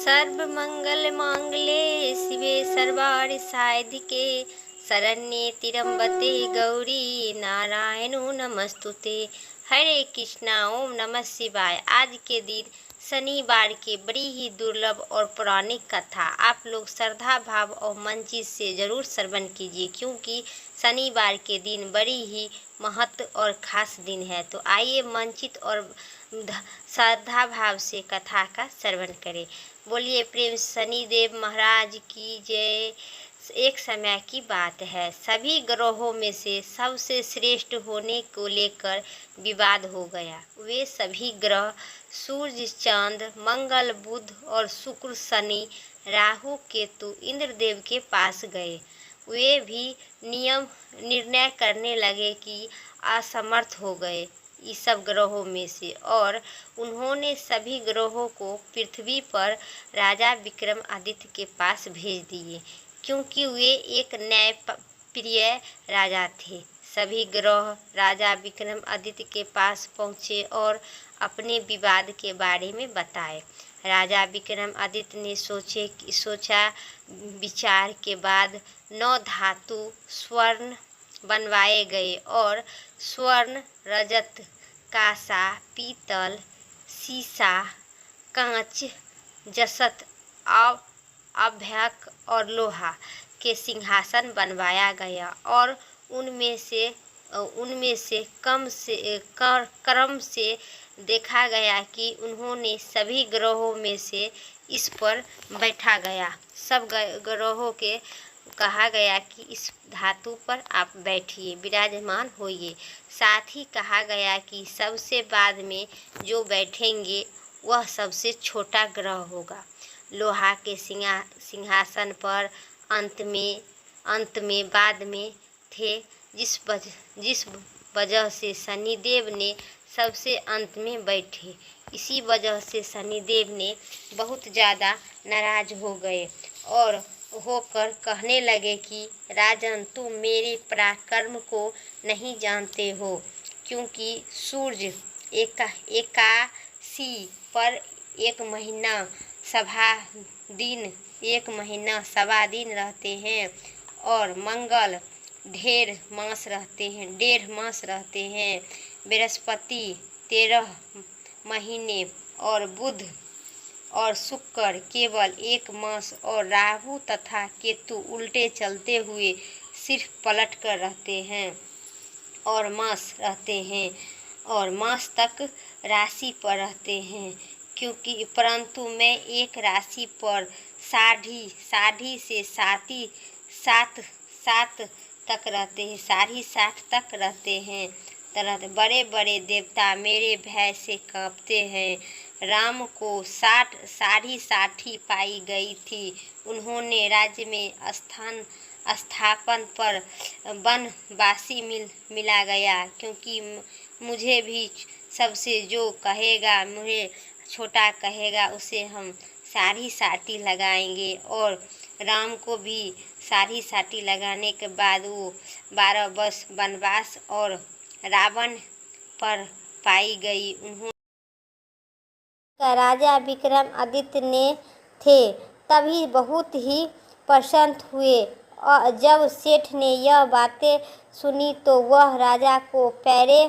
सर्वमंगल मांगल्ये शिवे सर्वार्थ साधिके शरण्ये त्र्यंबके गौरी नारायणो नमस्तुते। हरे कृष्णा, ओम नमः शिवाय। आज के दिन शनिवार की बड़ी ही दुर्लभ और पौराणिक कथा आप लोग श्रद्धा भाव और मनचित से जरूर श्रवण कीजिए, क्योंकि शनिवार के दिन बड़ी ही महत्व और खास दिन है। तो आइए मनचित और श्रद्धा भाव से कथा का श्रवण करें। बोलिए प्रेम शनिदेव महाराज की जय। एक समय की बात है, सभी ग्रहों में से सबसे श्रेष्ठ होने को लेकर विवाद हो गया। वे सभी ग्रह सूर्य, चांद, मंगल, बुध और शुक्र, शनि, राहु, केतु इंद्रदेव के पास गए। वे भी निर्णय करने लगे कि असमर्थ हो गए इस सब ग्रहों में से, और उन्होंने सभी ग्रहों को पृथ्वी पर राजा विक्रमादित्य के पास भेज दिए, क्योंकि वे एक न्यायप्रिय राजा थे। सभी ग्रह राजा विक्रमादित्य के पास पहुँचे और अपने विवाद के बारे में बताए। राजा विक्रमादित्य ने सोचा विचार के बाद 9 धातु स्वर्ण बनवाए गए, और स्वर्ण, रजत, कांसा, पीतल, सीसा, कांच, जसत, अभ्यक और लोहा के सिंहासन बनवाया गया, और उनमें से क्रम से देखा गया कि उन्होंने सभी ग्रहों में से इस पर बैठा गया। सब ग्रहों के कहा गया कि इस धातु पर आप बैठिए, विराजमान होइए। साथ ही कहा गया कि सबसे बाद में जो बैठेंगे वह सबसे छोटा ग्रह होगा। लोहा के सिंहासन पर अंत में बाद में थे, जिस वजह से शनिदेव ने सबसे अंत में बैठे। इसी वजह से शनिदेव ने बहुत ज़्यादा नाराज हो गए और होकर कहने लगे कि राजन, तुम मेरे पराक्रम को नहीं जानते हो, क्योंकि सूर्य एकादशी पर 1 महीना सवा दिन रहते हैं, और मंगल 1.5 मास रहते हैं। बृहस्पति 13 महीने, और बुध और शुक्र केवल 1 मास, और राहु तथा केतु उल्टे चलते हुए सिर्फ पलट कर रहते हैं और मास तक राशि पर रहते हैं। परंतु मैं एक राशि पर साढ़ी से सात तक रहते हैं। बड़े बड़े देवता मेरे भय से कांपते हैं। राम को 60 पाई गई थी। उन्होंने राज्य में स्थापन पर वनवासी मिला गया, क्योंकि मुझे भी सबसे जो कहेगा, मुझे छोटा कहेगा, उसे हम 60 लगाएंगे। और राम को भी 60 लगाने के बाद वो 12 वर्ष वनवास और रावण पर पाई गई। राजा विक्रमादित्य ने थे तभी बहुत ही प्रसन्न हुए, और जब सेठ ने यह बातें सुनी तो वह राजा को पैर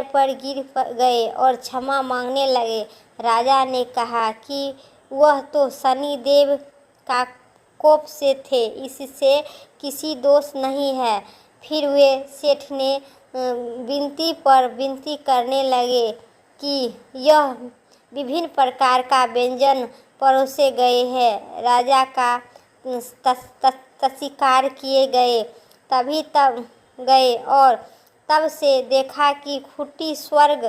पर गिर गए और क्षमा मांगने लगे। राजा ने कहा कि वह तो शनि देव का कोप से थे, इससे किसी दोष नहीं है। फिर वे सेठ ने विनती करने लगे कि यह विभिन्न प्रकार का व्यंजन परोसे गए हैं। राजा का तस्वीर किए गए, तब गए और तब से देखा कि खुटी स्वर्ग।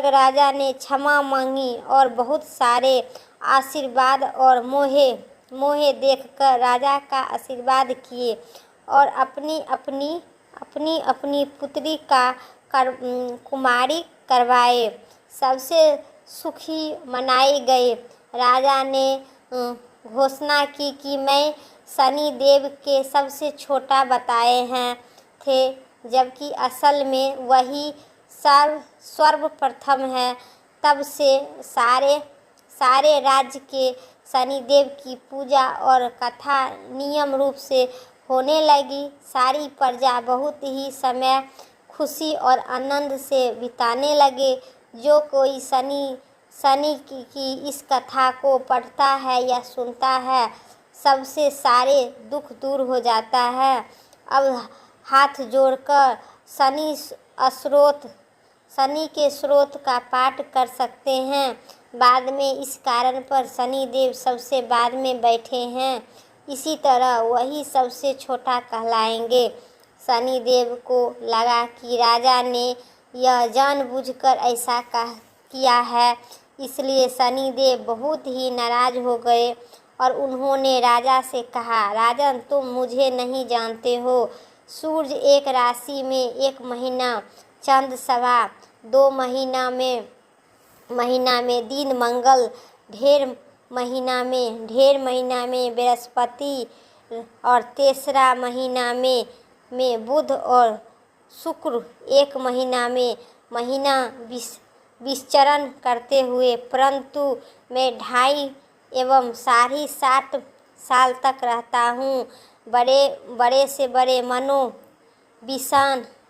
राजा ने क्षमा मांगी और बहुत सारे आशीर्वाद और मोहे देखकर राजा का आशीर्वाद किए, और अपनी पुत्री का कुमारी करवाए। सबसे सुखी मनाए गए। राजा ने घोषणा की कि मैं शनि देव के सबसे छोटा बताए थे, जबकि असल में वही सर्वप्रथम है। तब से सारे राज्य के शनिदेव की पूजा और कथा नियम रूप से होने लगी। सारी प्रजा बहुत ही समय खुशी और आनंद से बिताने लगे। जो कोई शनि की इस कथा को पढ़ता है या सुनता है, सबसे सारे दुख दूर हो जाता है। अब हाथ जोड़कर शनि के स्रोत का पाठ कर सकते हैं। बाद में इस कारण पर शनिदेव सबसे बाद में बैठे हैं, इसी तरह वही सबसे छोटा कहलाएंगे। शनिदेव को लगा कि राजा ने यह जानबूझकर ऐसा किया है, इसलिए शनिदेव बहुत ही नाराज हो गए और उन्होंने राजा से कहा, राजन, तुम मुझे नहीं जानते हो। सूर्य एक राशि में एक महीना, चंद्र सवा 2 महीना में दिन मंगल, ढेर महीना में बृहस्पति और तीसरा महीना में बुध और शुक्र, एक महीना में विचरण करते हुए, परंतु मैं 2.5 एवं 60 साल तक रहता हूँ। बड़े से बड़े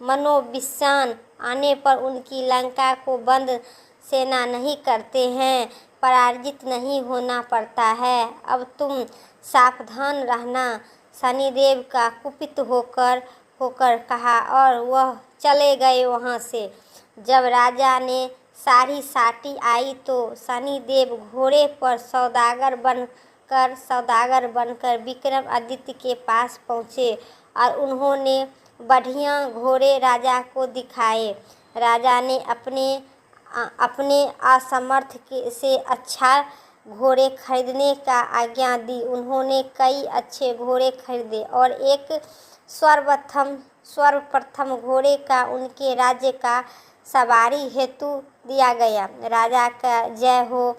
मनोविषाण आने पर उनकी लंका को बंद सेना नहीं करते हैं, पराजित नहीं होना पड़ता है। अब तुम सावधान रहना। शनिदेव का कुपित होकर कहा और वह चले गए वहाँ से। जब राजा ने सारी साटी आई तो शनिदेव घोड़े पर सौदागर बनकर विक्रमादित्य के पास पहुँचे और उन्होंने बढ़िया घोड़े राजा को दिखाए। राजा ने अपने असमर्थ से अच्छा घोड़े खरीदने का आज्ञा दी। उन्होंने कई अच्छे घोड़े खरीदे और एक सर्वप्रथम घोड़े का उनके राज्य का सवारी हेतु दिया गया। राजा का जय हो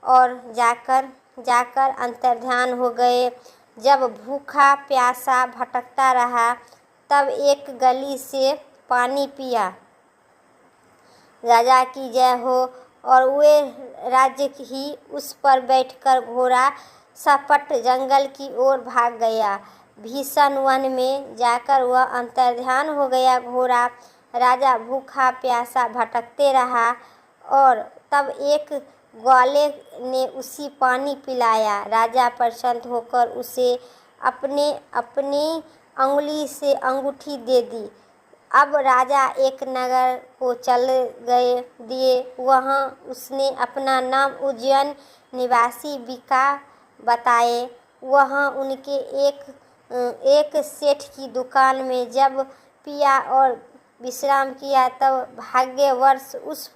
और जाकर अंतर्ध्यान हो गए। जब भूखा प्यासा भटकता रहा, तब एक गली से पानी पिया। राजा की जय हो और वे राज्य ही उस पर बैठकर घोड़ा सपट जंगल की ओर भाग गया। भीषण वन में जाकर वह अंतर्ध्यान हो गया। घोड़ा राजा भूखा प्यासा भटकते रहा और तब एक ग्वाले ने उसी पानी पिलाया। राजा प्रसन्न होकर उसे अपनी अंगुली से अंगूठी दे दी। अब राजा एक नगर को चल दिए। वहाँ उसने अपना नाम उज्जैन निवासी बिका बताए। वहाँ उनके एक सेठ की दुकान में जब पिया और विश्राम किया, तब भाग्यवश उस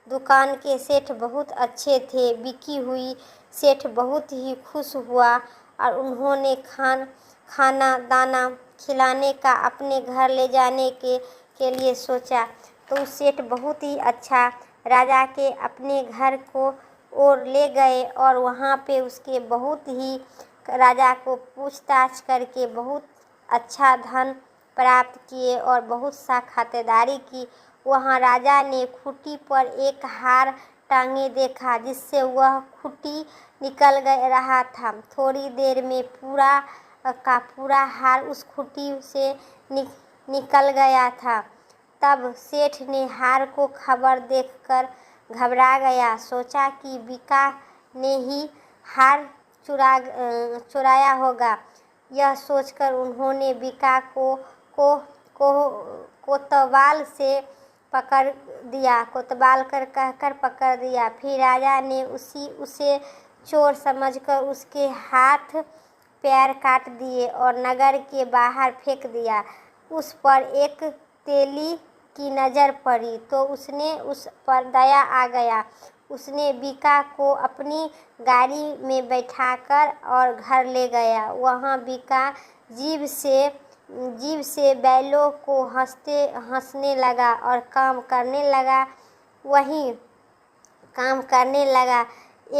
दुकान के सेठ बहुत अच्छे थे। बिकी हुई सेठ बहुत ही खुश हुआ और उन्होंने खाना दाना खिलाने का अपने घर ले जाने के लिए सोचा। तो सेठ बहुत ही अच्छा राजा के अपने घर को ओर ले गए और वहाँ पे उसके बहुत ही राजा को पूछताछ करके बहुत अच्छा धन प्राप्त किए और बहुत सा खातिरदारी की। वहाँ राजा ने खूंटी पर एक हार टांगे देखा, जिससे वह खूंटी निकल रहा था। थोड़ी देर में पूरा का पूरा हार उस खूंटी से निकल गया था। तब सेठ ने हार को खबर देखकर घबरा गया। सोचा कि बिका ने ही हार चुराया होगा। यह सोचकर उन्होंने बिका को कोतवाल से कोतवाल कहकर पकड़ दिया। फिर राजा ने उसे चोर समझकर उसके हाथ पैर काट दिए और नगर के बाहर फेंक दिया। उस पर एक तेली की नज़र पड़ी तो उसने उस पर दया आ गया। उसने बिका को अपनी गाड़ी में बैठाकर और घर ले गया। वहाँ बिका जीभ से बैलों को हंसने लगा और काम करने लगा।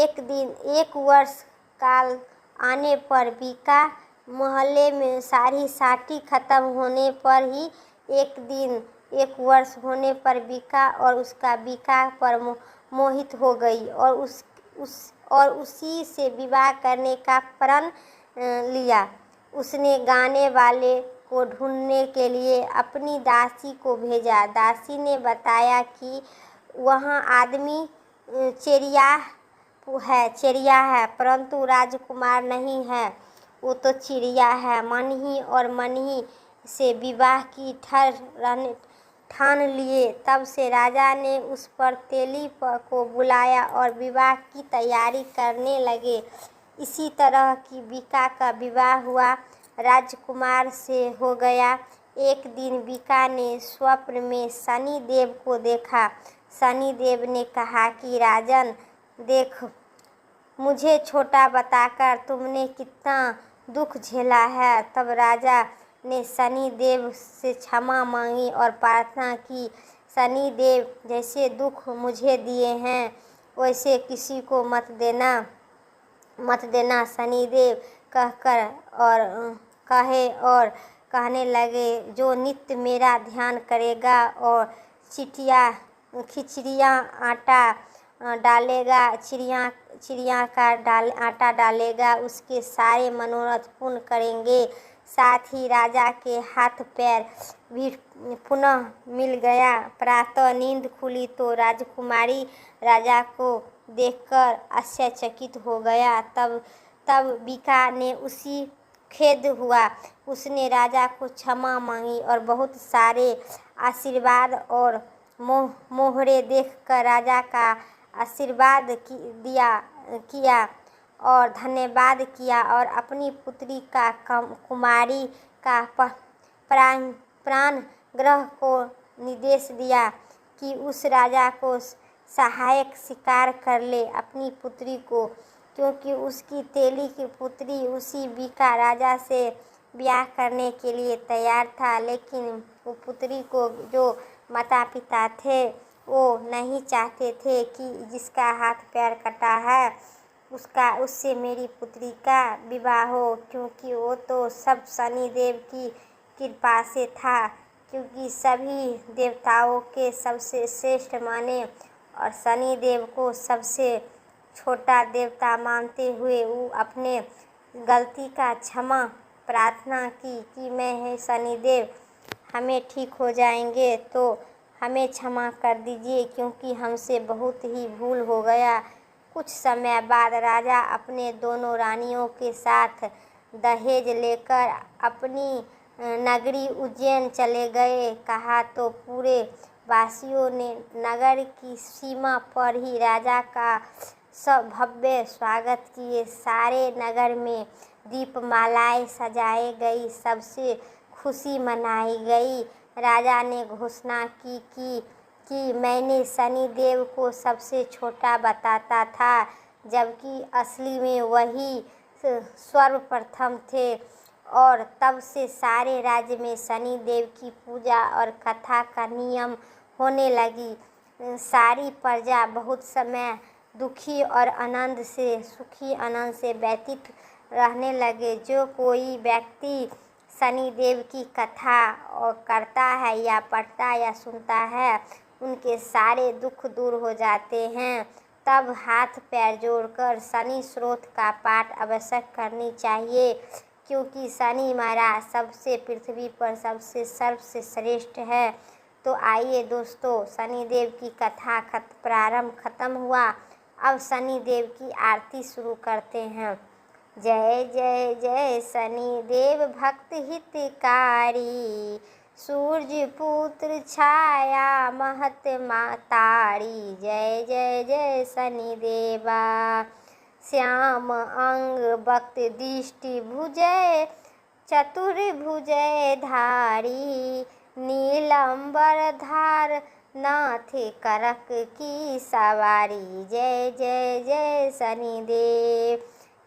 एक वर्ष काल आने पर बिका मोहल्ले में सारी साटी खत्म होने पर ही एक वर्ष होने पर बिका और उसका बिका पर मोहित हो गई और उसी से विवाह करने का प्रण लिया। उसने गाने वाले को ढूंढने के लिए अपनी दासी को भेजा। दासी ने बताया कि वहाँ आदमी चिड़िया है, परंतु राजकुमार नहीं है, वो तो चिड़िया है। मन ही और मन ही से विवाह की ठान लिए। तब से राजा ने उस पर तेली को बुलाया और विवाह की तैयारी करने लगे। इसी तरह की बीका का विवाह हुआ, राजकुमार से हो गया। एक दिन बीका ने स्वप्न में शनि देव को देखा। शनि देव ने कहा कि राजन देख, मुझे छोटा बताकर तुमने कितना दुख झेला है। तब राजा ने शनि देव से क्षमा मांगी और प्रार्थना की, शनि देव जैसे दुख मुझे दिए हैं वैसे किसी को मत देना। शनिदेव कहने लगे, जो नित्य मेरा ध्यान करेगा और खिचड़ियाँ आटा डालेगा, चिड़िया का आटा डालेगा, उसके सारे मनोरथ पूर्ण करेंगे। साथ ही राजा के हाथ पैर भी पुनः मिल गया। प्रातः नींद खुली तो राजकुमारी राजा को देखकर आश्चर्यचकित हो गया। तब बीका ने उसी खेद हुआ। उसने राजा को क्षमा मांगी और बहुत सारे आशीर्वाद और मोहरे देखकर राजा का आशीर्वाद किया और धन्यवाद किया और अपनी पुत्री का कुमारी का प्राण ग्रह को निर्देश दिया कि उस राजा को सहायक स्वीकार कर ले अपनी पुत्री को, क्योंकि उसकी तेली की पुत्री उसी बीका राजा से ब्याह करने के लिए तैयार था। लेकिन वो पुत्री को जो माता पिता थे वो नहीं चाहते थे कि जिसका हाथ पैर कटा है उससे मेरी पुत्री का विवाह हो, क्योंकि वो तो सब शनि देव की कृपा से था। क्योंकि सभी देवताओं के सबसे श्रेष्ठ माने और शनि देव को सबसे छोटा देवता मानते हुए वो अपने गलती का क्षमा प्रार्थना की कि मैं है शनि देव, हमें ठीक हो जाएंगे तो हमें क्षमा कर दीजिए, क्योंकि हमसे बहुत ही भूल हो गया। कुछ समय बाद राजा अपने दोनों रानियों के साथ दहेज लेकर अपनी नगरी उज्जैन चले गए। कहा तो पूरे वासियों ने नगर की सीमा पर ही राजा का सब भव्य स्वागत किए। सारे नगर में दीपमालाएं सजाई गई, सबसे खुशी मनाई गई। राजा ने घोषणा की कि मैंने शनि देव को सबसे छोटा बताता था, जबकि असली में वही सर्वप्रथम थे। और तब से सारे राज्य में शनि देव की पूजा और कथा का नियम होने लगी। सारी प्रजा बहुत समय सुखी आनंद से व्यतीत रहने लगे। जो कोई व्यक्ति शनि देव की कथा करता है या पढ़ता या सुनता है, उनके सारे दुख दूर हो जाते हैं। तब हाथ पैर जोड़कर शनि स्रोत का पाठ अवश्य करनी चाहिए, क्योंकि शनि महाराज सबसे पृथ्वी पर सबसे सर्वसे श्रेष्ठ है। तो आइए दोस्तों, शनि देव की कथा प्रारंभ खत्म हुआ। अब शनि देव की आरती शुरू करते हैं। जय जय जय शनि देव भक्त हितकारी, सूर्य पुत्र छाया महत्मा तारी। जय जय जय शनि देवा, श्याम अंग भक्त दृष्टि भुजय चतुर्भुजय धारी। नीलंबर धार नाथ करक की सवारी। जय जय जय शनि देव,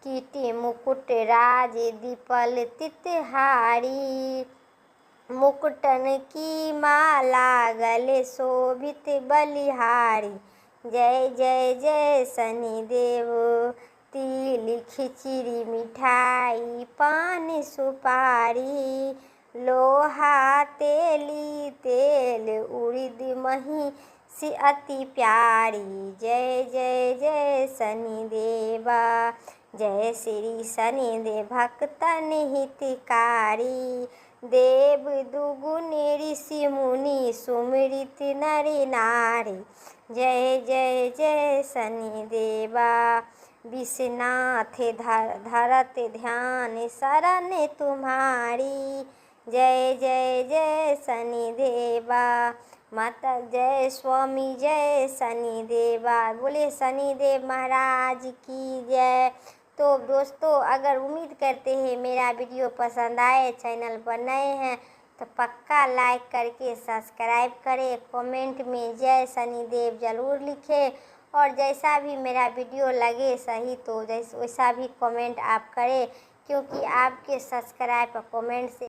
कीटी मुकुट राज दीपल तितहारी। मुकुटन की माला गले शोभित बलिहारी। जय जय जय शनि देव, तिल खिचड़ी मिठाई पान सुपारी। लोहा तेली तेल उड़द मही सी अति प्यारी। जय जय जय शनिदेवा, जय श्री शनिदेव भक्तन हितकारी। देव दुगुन ऋषि मुनि सुमिरित नरि नारी। जय जय जय शनिदेवा, विश्वनाथ धरत ध्यान शरण तुम्हारी। जय जय जय शनिदेवा, माता जय स्वामी जय शनिदेवा। बोले शनिदेव महाराज की जय। तो दोस्तों, अगर उम्मीद करते हैं मेरा वीडियो पसंद आए, चैनल पर नए हैं तो पक्का लाइक करके सब्सक्राइब करें, कमेंट में जय शनिदेव ज़रूर लिखें, और जैसा भी मेरा वीडियो लगे सही तो वैसा भी कमेंट आप करें, क्योंकि आपके सब्सक्राइब और कमेंट से